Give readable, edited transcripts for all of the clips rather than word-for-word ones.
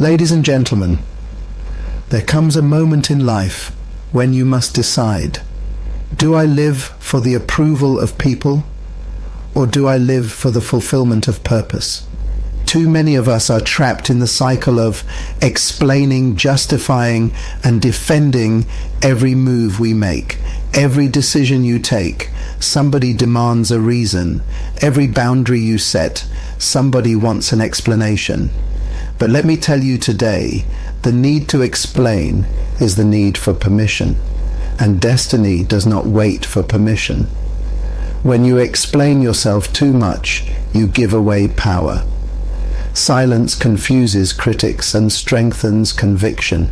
Ladies and gentlemen, there comes a moment in life when you must decide, do I live for the approval of people, or do I live for the fulfillment of purpose? Too many of us are trapped in the cycle of explaining, justifying, and defending every move we make. Every decision you take, somebody demands a reason. Every boundary you set, somebody wants an explanation. But let me tell you today, the need to explain is the need for permission, and destiny does not wait for permission. When you explain yourself too much, you give away power. Silence confuses critics and strengthens conviction.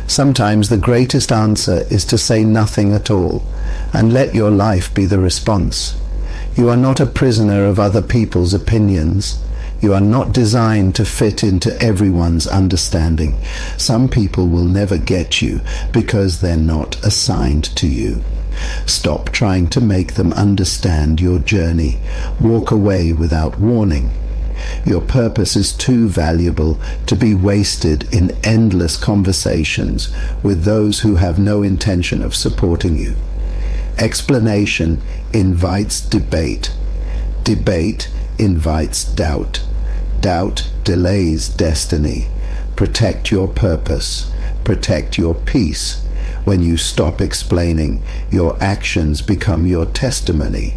Sometimes the greatest answer is to say nothing at all, and let your life be the response. You are not a prisoner of other people's opinions. You are not designed to fit into everyone's understanding. Some people will never get you because they're not assigned to you. Stop trying to make them understand your journey. Walk away without warning. Your purpose is too valuable to be wasted in endless conversations with those who have no intention of supporting you. Explanation invites debate. Debate invites doubt. Doubt delays destiny. Protect your purpose. Protect your peace. When you stop explaining, your actions become your testimony.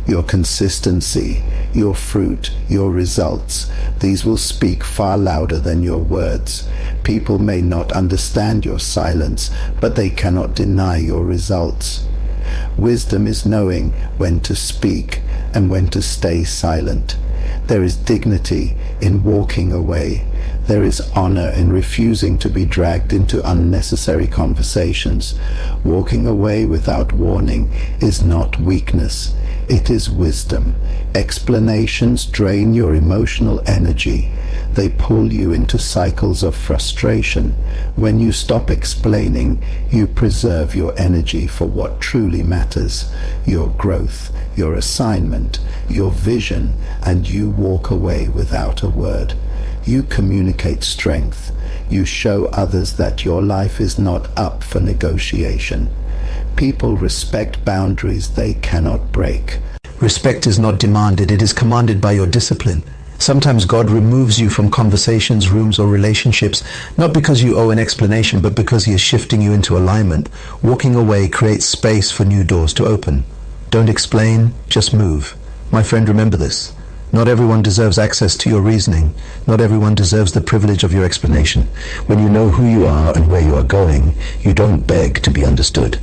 Your consistency, your fruit, your results, these will speak far louder than your words. People may not understand your silence, but they cannot deny your results. Wisdom is knowing when to speak and when to stay silent. There is dignity in walking away. There is honor in refusing to be dragged into unnecessary conversations. Walking away without warning is not weakness. It is wisdom. Explanations drain your emotional energy. They pull you into cycles of frustration. When you stop explaining, you preserve your energy for what truly matters, your growth, your assignment, your vision, and you walk away without a word. You communicate strength. You show others that your life is not up for negotiation. People respect boundaries they cannot break. Respect is not demanded, it is commanded by your discipline. Sometimes God removes you from conversations, rooms, or relationships, not because you owe an explanation, but because He is shifting you into alignment. Walking away creates space for new doors to open. Don't explain, just move. My friend, remember this. Not everyone deserves access to your reasoning. Not everyone deserves the privilege of your explanation. When you know who you are and where you are going, you don't beg to be understood.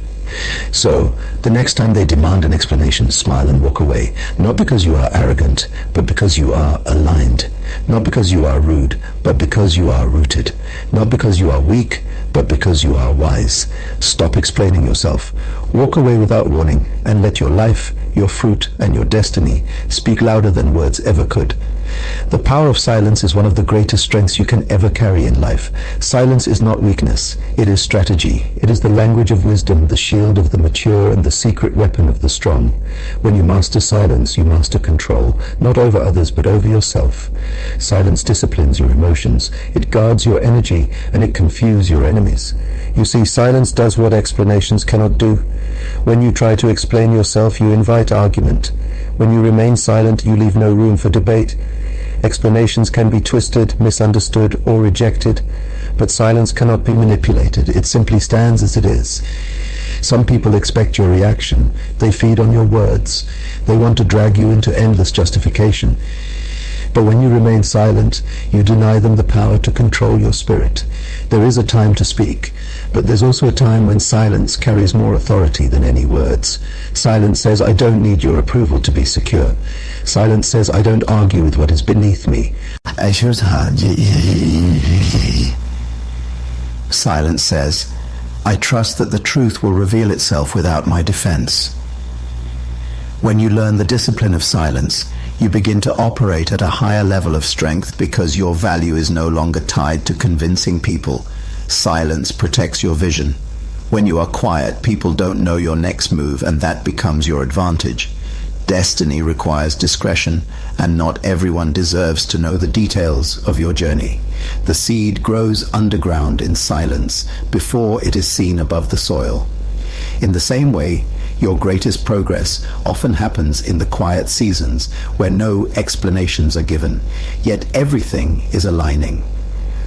So, the next time they demand an explanation, smile and walk away. Not because you are arrogant, but because you are aligned. Not because you are rude, but because you are rooted. Not because you are weak, but because you are wise. Stop explaining yourself. Walk away without warning, and let your life, your fruit, and your destiny speak louder than words ever could. The power of silence is one of the greatest strengths you can ever carry in life. Silence is not weakness, it is strategy. It is the language of wisdom, the shield of the mature, and the secret weapon of the strong. When you master silence, you master control, not over others, but over yourself. Silence disciplines your emotions, it guards your energy, and it confuses your enemies. You see, silence does what explanations cannot do. When you try to explain yourself, you invite argument. When you remain silent, you leave no room for debate. Explanations can be twisted, misunderstood, or rejected, but silence cannot be manipulated. It simply stands as it is. Some people expect your reaction. They feed on your words. They want to drag you into endless justification. But when you remain silent, you deny them the power to control your spirit. There is a time to speak, but there's also a time when silence carries more authority than any words. Silence says, I don't need your approval to be secure. Silence says, I don't argue with what is beneath me. Silence says, I trust that the truth will reveal itself without my defense. When you learn the discipline of silence, you begin to operate at a higher level of strength because your value is no longer tied to convincing people. Silence protects your vision. When you are quiet, people don't know your next move, and that becomes your advantage. Destiny requires discretion, and not everyone deserves to know the details of your journey. The seed grows underground in silence before it is seen above the soil. In the same way, your greatest progress often happens in the quiet seasons where no explanations are given, yet everything is aligning.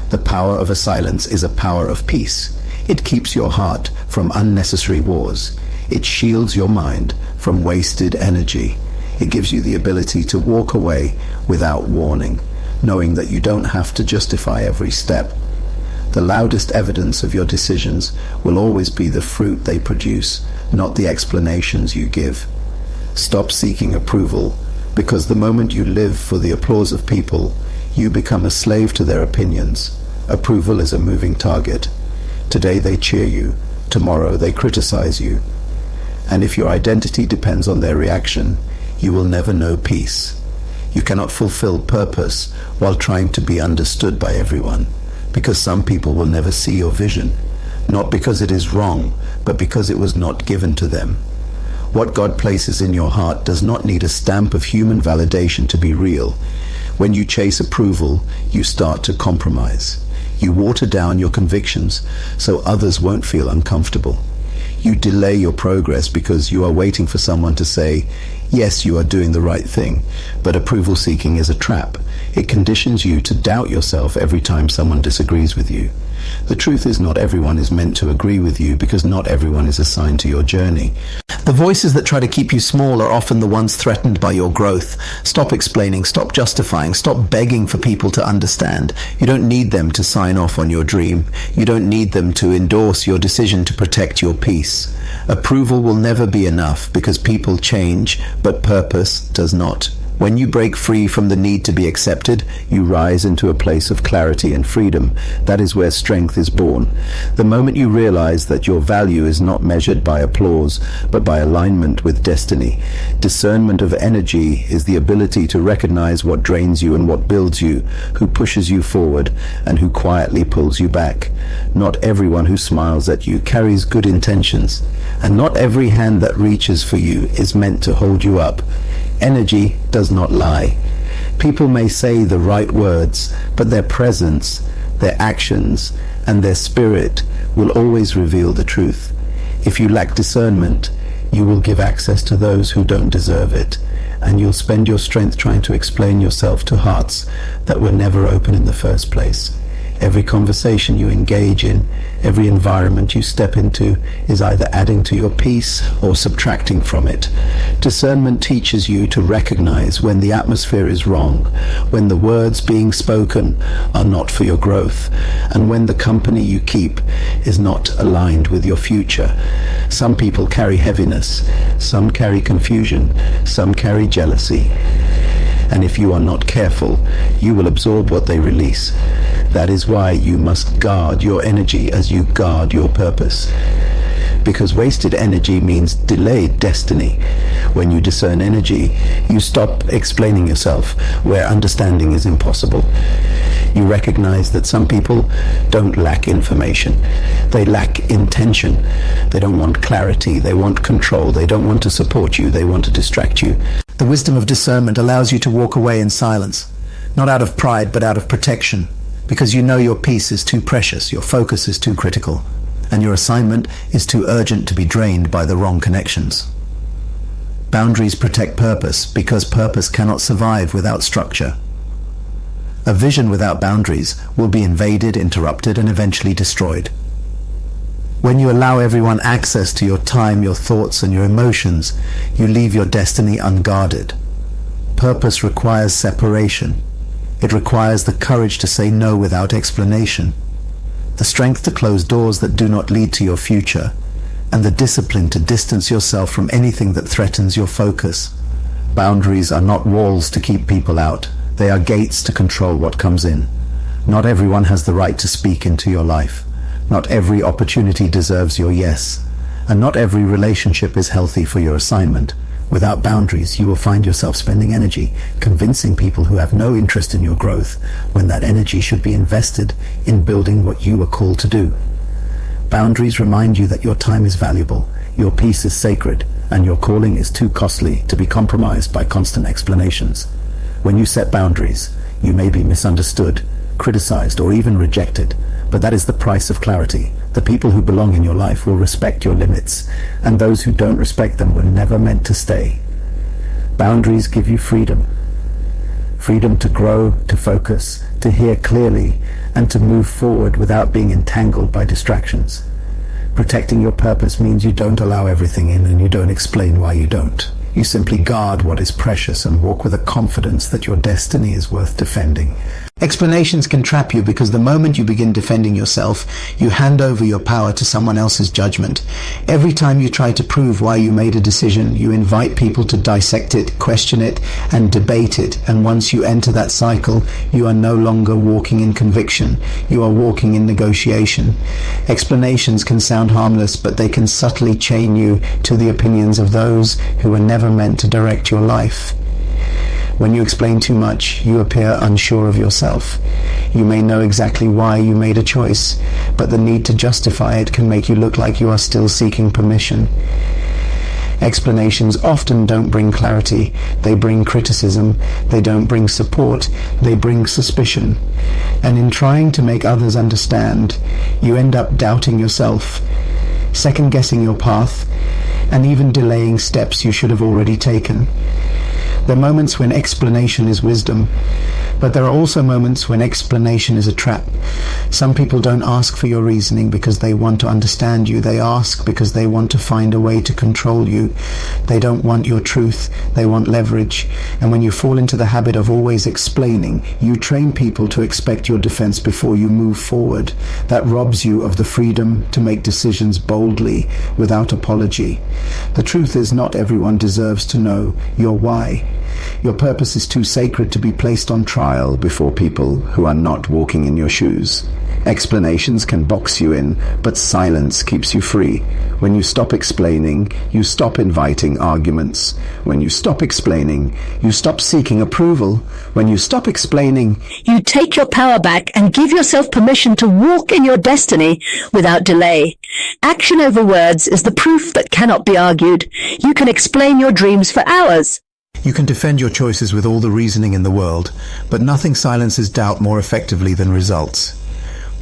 The power of a silence is a power of peace. It keeps your heart from unnecessary wars. It shields your mind from wasted energy. It gives you the ability to walk away without warning, knowing that you don't have to justify every step. The loudest evidence of your decisions will always be the fruit they produce, not the explanations you give. Stop seeking approval, because the moment you live for the applause of people, you become a slave to their opinions. Approval is a moving target. Today they cheer you, tomorrow they criticize you. And if your identity depends on their reaction, you will never know peace. You cannot fulfill purpose while trying to be understood by everyone, because some people will never see your vision, not because it is wrong, but because it was not given to them. What God places in your heart does not need a stamp of human validation to be real. When you chase approval, you start to compromise. You water down your convictions so others won't feel uncomfortable. You delay your progress because you are waiting for someone to say, yes, you are doing the right thing. But approval seeking is a trap. It conditions you to doubt yourself every time someone disagrees with you. The truth is, not everyone is meant to agree with you, because not everyone is assigned to your journey. The voices that try to keep you small are often the ones threatened by your growth. Stop explaining, stop justifying, stop begging for people to understand. You don't need them to sign off on your dream. You don't need them to endorse your decision to protect your peace. Approval will never be enough, because people change, but purpose does not. When you break free from the need to be accepted, you rise into a place of clarity and freedom. That is where strength is born. The moment you realize that your value is not measured by applause, but by alignment with destiny. Discernment of energy is the ability to recognize what drains you and what builds you, who pushes you forward and who quietly pulls you back. Not everyone who smiles at you carries good intentions, and not every hand that reaches for you is meant to hold you up. Energy does not lie. People may say the right words, but their presence, their actions, and their spirit will always reveal the truth. If you lack discernment, you will give access to those who don't deserve it, and you'll spend your strength trying to explain yourself to hearts that were never open in the first place. Every conversation you engage in, every environment you step into, is either adding to your peace or subtracting from it. Discernment teaches you to recognize when the atmosphere is wrong, when the words being spoken are not for your growth, and when the company you keep is not aligned with your future. Some people carry heaviness, some carry confusion, some carry jealousy. And if you are not careful, you will absorb what they release. That is why you must guard your energy as you guard your purpose. Because wasted energy means delayed destiny. When you discern energy, you stop explaining yourself where understanding is impossible. You recognize that some people don't lack information. They lack intention. They don't want clarity. They want control. They don't want to support you. They want to distract you. The wisdom of discernment allows you to walk away in silence, not out of pride, but out of protection, because you know your peace is too precious, your focus is too critical, and your assignment is too urgent to be drained by the wrong connections. Boundaries protect purpose, because purpose cannot survive without structure. A vision without boundaries will be invaded, interrupted, and eventually destroyed. When you allow everyone access to your time, your thoughts, and your emotions, you leave your destiny unguarded. Purpose requires separation. It requires the courage to say no without explanation, the strength to close doors that do not lead to your future, and the discipline to distance yourself from anything that threatens your focus. Boundaries are not walls to keep people out. They are gates to control what comes in. Not everyone has the right to speak into your life. Not every opportunity deserves your yes, and not every relationship is healthy for your assignment. Without boundaries, you will find yourself spending energy convincing people who have no interest in your growth, when that energy should be invested in building what you are called to do. Boundaries remind you that your time is valuable, your peace is sacred, and your calling is too costly to be compromised by constant explanations. When you set boundaries, you may be misunderstood, criticized, or even rejected, but that is the price of clarity. The people who belong in your life will respect your limits, and those who don't respect them were never meant to stay. Boundaries give you freedom. Freedom to grow, to focus, to hear clearly, and to move forward without being entangled by distractions. Protecting your purpose means you don't allow everything in and you don't explain why you don't. You simply guard what is precious and walk with a confidence that your destiny is worth defending. Explanations can trap you because the moment you begin defending yourself, you hand over your power to someone else's judgment. Every time you try to prove why you made a decision, you invite people to dissect it, question it, and debate it. And once you enter that cycle, you are no longer walking in conviction. You are walking in negotiation. Explanations can sound harmless, but they can subtly chain you to the opinions of those who were never meant to direct your life. When you explain too much, you appear unsure of yourself. You may know exactly why you made a choice, but the need to justify it can make you look like you are still seeking permission. Explanations often don't bring clarity. They bring criticism. They don't bring support. They bring suspicion. And in trying to make others understand, you end up doubting yourself, second-guessing your path, and even delaying steps you should have already taken. There are moments when explanation is wisdom, but there are also moments when explanation is a trap. Some people don't ask for your reasoning because they want to understand you. They ask because they want to find a way to control you. They don't want your truth. They want leverage. And when you fall into the habit of always explaining, you train people to expect your defense before you move forward. That robs you of the freedom to make decisions boldly, without apology. The truth is, not everyone deserves to know your why. Your purpose is too sacred to be placed on trial before people who are not walking in your shoes. Explanations can box you in, but silence keeps you free. When you stop explaining, you stop inviting arguments. When you stop explaining, you stop seeking approval. When you stop explaining, you take your power back and give yourself permission to walk in your destiny without delay. Action over words is the proof that cannot be argued. You can explain your dreams for hours. You can defend your choices with all the reasoning in the world, but nothing silences doubt more effectively than results.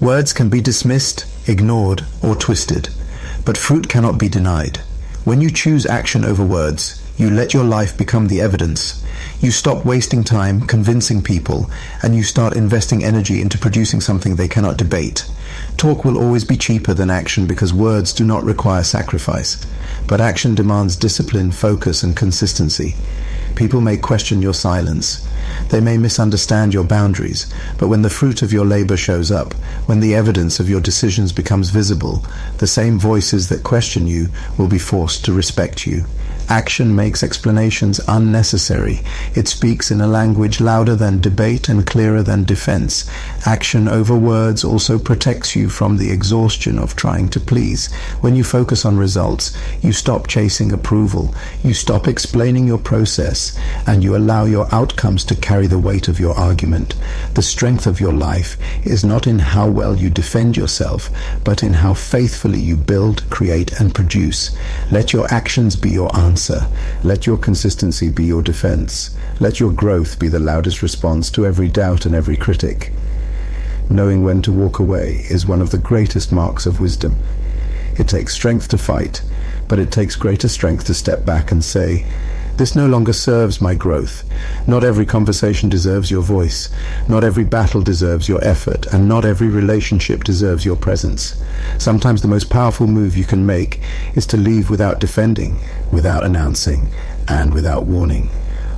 Words can be dismissed, ignored, or twisted, but fruit cannot be denied. When you choose action over words, you let your life become the evidence. You stop wasting time convincing people, and you start investing energy into producing something they cannot debate. Talk will always be cheaper than action because words do not require sacrifice, but action demands discipline, focus, and consistency. People may question your silence. They may misunderstand your boundaries, but when the fruit of your labor shows up, when the evidence of your decisions becomes visible, the same voices that question you will be forced to respect you. Action makes explanations unnecessary. It speaks in a language louder than debate and clearer than defense. Action over words also protects you from the exhaustion of trying to please. When you focus on results, you stop chasing approval. You stop explaining your process, and you allow your outcomes to carry the weight of your argument. The strength of your life is not in how well you defend yourself, but in how faithfully you build, create, and produce. Let your actions be your answer. Let your consistency be your defense. Let your growth be the loudest response to every doubt and every critic. Knowing when to walk away is one of the greatest marks of wisdom. It takes strength to fight, but it takes greater strength to step back and say, "This no longer serves my growth." Not every conversation deserves your voice. Not every battle deserves your effort, and not every relationship deserves your presence. Sometimes the most powerful move you can make is to leave without defending, without announcing, and without warning.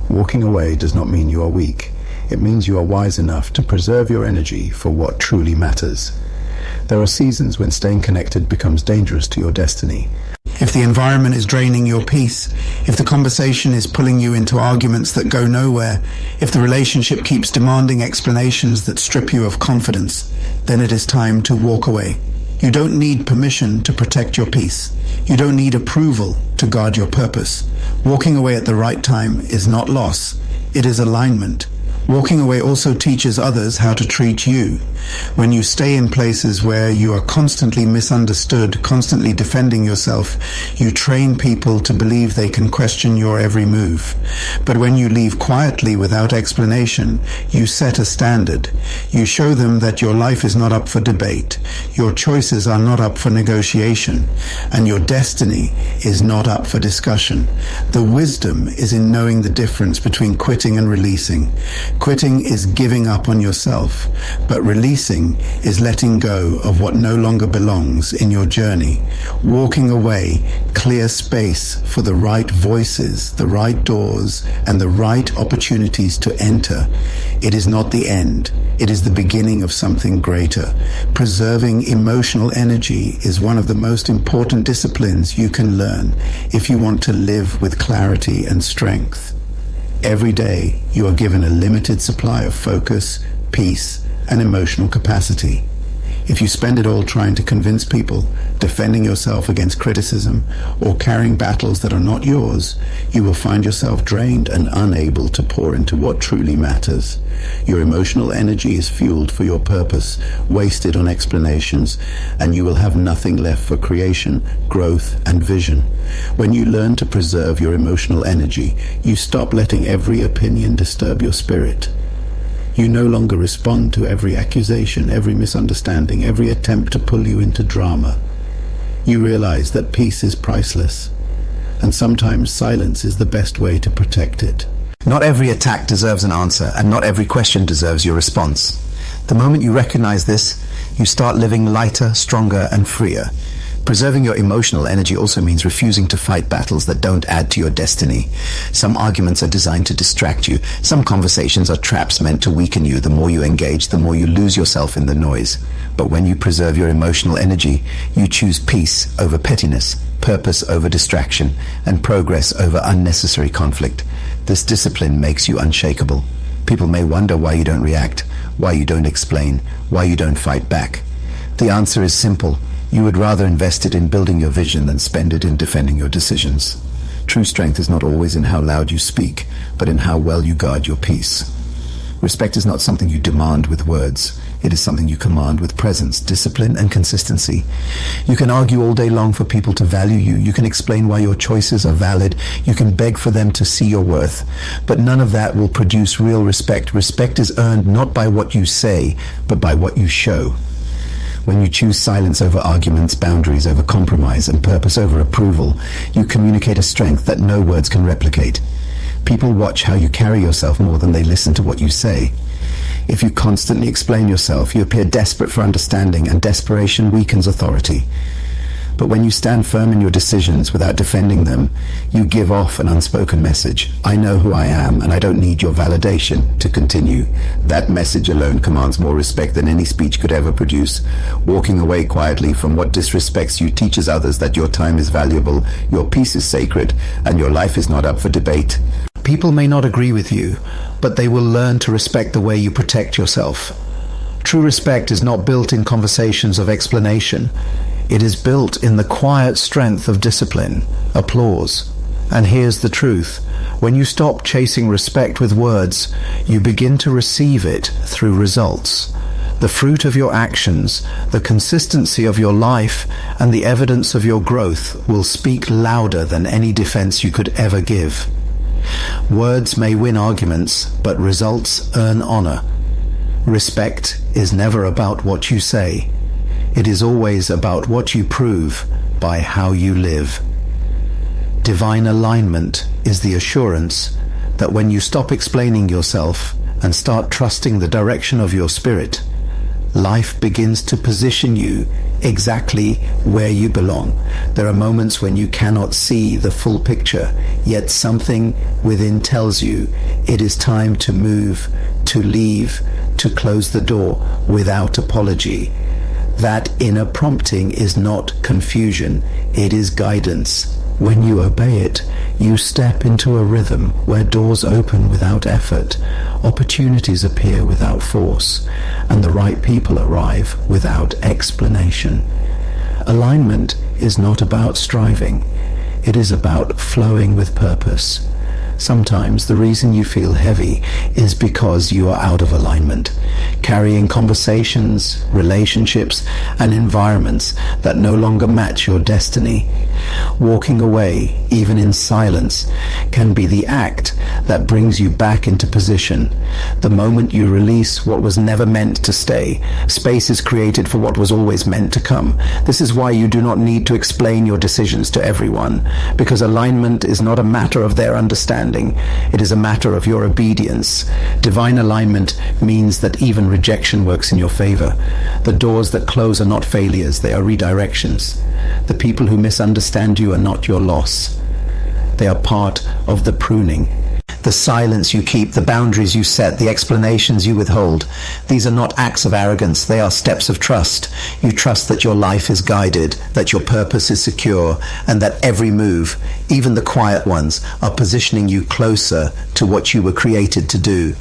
Walking away does not mean you are weak. It means you are wise enough to preserve your energy for what truly matters. There are seasons when staying connected becomes dangerous to your destiny. If the environment is draining your peace, if the conversation is pulling you into arguments that go nowhere, if the relationship keeps demanding explanations that strip you of confidence, then it is time to walk away. You don't need permission to protect your peace. You don't need approval to guard your purpose. Walking away at the right time is not loss, it is alignment. Walking away also teaches others how to treat you. When you stay in places where you are constantly misunderstood, constantly defending yourself, you train people to believe they can question your every move. But when you leave quietly without explanation, you set a standard. You show them that your life is not up for debate, your choices are not up for negotiation, and your destiny is not up for discussion. The wisdom is in knowing the difference between quitting and releasing. Quitting is giving up on yourself, but releasing is letting go of what no longer belongs in your journey. Walking away clears space for the right voices, the right doors, and the right opportunities to enter. It is not the end. It is the beginning of something greater. Preserving emotional energy is one of the most important disciplines you can learn if you want to live with clarity and strength. Every day, you are given a limited supply of focus, peace, and emotional capacity. If you spend it all trying to convince people, defending yourself against criticism, or carrying battles that are not yours, you will find yourself drained and unable to pour into what truly matters. Your emotional energy is fueled for your purpose, wasted on explanations, and you will have nothing left for creation, growth, and vision. When you learn to preserve your emotional energy, you stop letting every opinion disturb your spirit. You no longer respond to every accusation, every misunderstanding, every attempt to pull you into drama. You realize that peace is priceless, and sometimes silence is the best way to protect it. Not every attack deserves an answer, and not every question deserves your response. The moment you recognize this, you start living lighter, stronger, and freer. Preserving your emotional energy also means refusing to fight battles that don't add to your destiny. Some arguments are designed to distract you. Some conversations are traps meant to weaken you. The more you engage, the more you lose yourself in the noise. But when you preserve your emotional energy, you choose peace over pettiness, purpose over distraction, and progress over unnecessary conflict. This discipline makes you unshakable. People may wonder why you don't react, why you don't explain, why you don't fight back. The answer is simple. You would rather invest it in building your vision than spend it in defending your decisions. True strength is not always in how loud you speak, but in how well you guard your peace. Respect is not something you demand with words. It is something you command with presence, discipline, and consistency. You can argue all day long for people to value you. You can explain why your choices are valid. You can beg for them to see your worth. But none of that will produce real respect. Respect is earned not by what you say, but by what you show. When you choose silence over arguments, boundaries over compromise, and purpose over approval, you communicate a strength that no words can replicate. People watch how you carry yourself more than they listen to what you say. If you constantly explain yourself, you appear desperate for understanding, and desperation weakens authority. But when you stand firm in your decisions without defending them, you give off an unspoken message. I know who I am, and I don't need your validation to continue. That message alone commands more respect than any speech could ever produce. Walking away quietly from what disrespects you teaches others that your time is valuable, your peace is sacred, and your life is not up for debate. People may not agree with you, but they will learn to respect the way you protect yourself. True respect is not built in conversations of explanation. It is built in the quiet strength of discipline, applause. And here's the truth. When you stop chasing respect with words, you begin to receive it through results. The fruit of your actions, the consistency of your life, and the evidence of your growth will speak louder than any defense you could ever give. Words may win arguments, but results earn honor. Respect is never about what you say. It is always about what you prove by how you live. Divine alignment is the assurance that when you stop explaining yourself and start trusting the direction of your spirit, life begins to position you exactly where you belong. There are moments when you cannot see the full picture, yet something within tells you it is time to move, to leave, to close the door without apology. That inner prompting is not confusion, it is guidance. When you obey it, you step into a rhythm where doors open without effort, opportunities appear without force, and the right people arrive without explanation. Alignment is not about striving, it is about flowing with purpose. Sometimes the reason you feel heavy is because you are out of alignment, carrying conversations, relationships, and environments that no longer match your destiny. Walking away, even in silence, can be the act that brings you back into position. The moment you release what was never meant to stay, space is created for what was always meant to come. This is why you do not need to explain your decisions to everyone, because alignment is not a matter of their understanding. It is a matter of your obedience. Divine alignment means that even rejection works in your favor. The doors that close are not failures, they are redirections. The people who misunderstand you are not your loss. They are part of the pruning. The silence you keep, the boundaries you set, the explanations you withhold, these are not acts of arrogance, they are steps of trust. You trust that your life is guided, that your purpose is secure, and that every move, even the quiet ones, are positioning you closer to what you were created to do.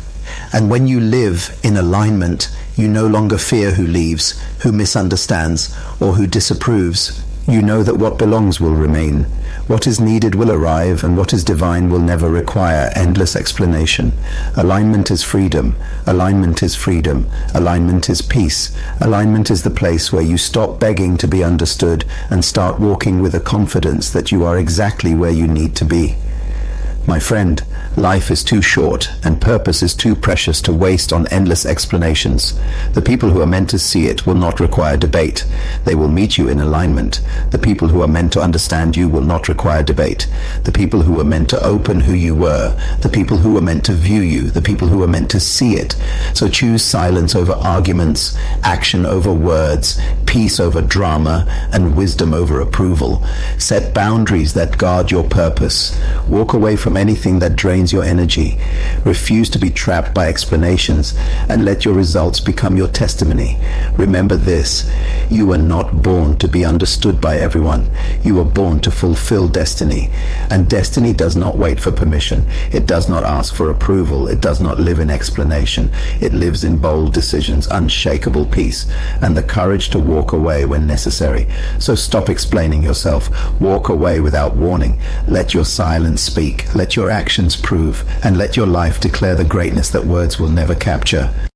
And when you live in alignment, you no longer fear who leaves, who misunderstands, or who disapproves. You know that what belongs will remain. What is needed will arrive, and what is divine will never require endless explanation. Alignment is freedom. Alignment is freedom. Alignment is peace. Alignment is the place where you stop begging to be understood and start walking with a confidence that you are exactly where you need to be. My friend, life is too short and purpose is too precious to waste on endless explanations. The people who are meant to see it will not require debate. They will meet you in alignment. The people who are meant to understand you will not require debate. The people who are meant to open who you were. The people who are meant to view you. The people who are meant to see it. So choose silence over arguments, action over words, peace over drama, and wisdom over approval. Set boundaries that guard your purpose. Walk away from anything that drains your energy. Refuse to be trapped by explanations and let your results become your testimony. Remember this: you were not born to be understood by everyone. You were born to fulfill destiny. And destiny does not wait for permission. It does not ask for approval. It does not live in explanation. It lives in bold decisions, unshakable peace, and the courage to walk away when necessary. So stop explaining yourself. Walk away without warning. Let your silence speak. Let your actions prove, and let your life declare the greatness that words will never capture.